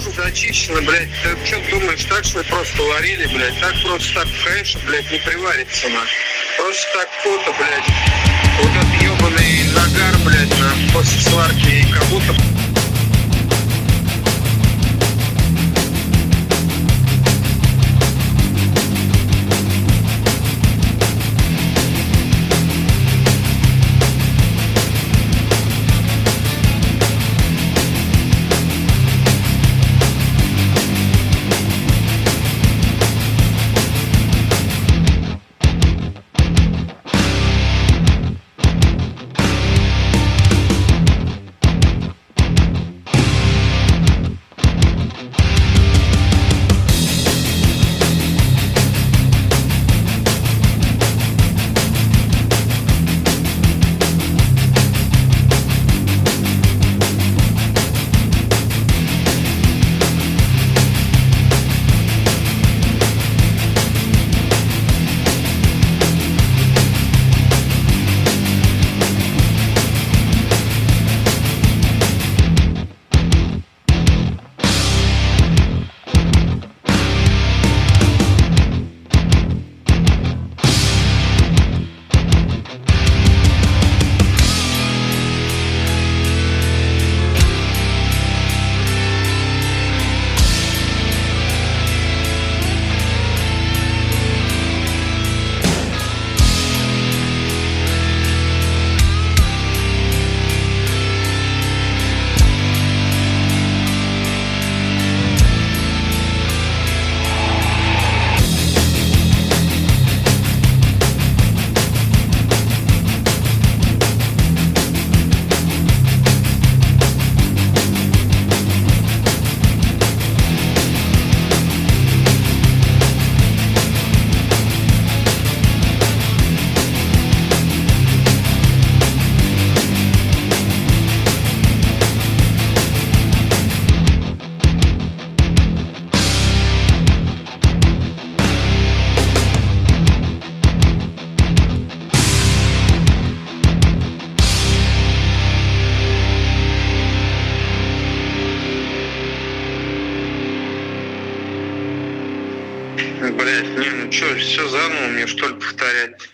тоже зачищено, блядь. Ты что думаешь, так что просто варили, блядь? Так просто так, конечно, блядь, не приварится, на. Просто так фото, блядь. Вот этот ебаный нагар, блядь, после сварки, и как будто... Блядь, не, ну что, все заново мне, что ли, повторять?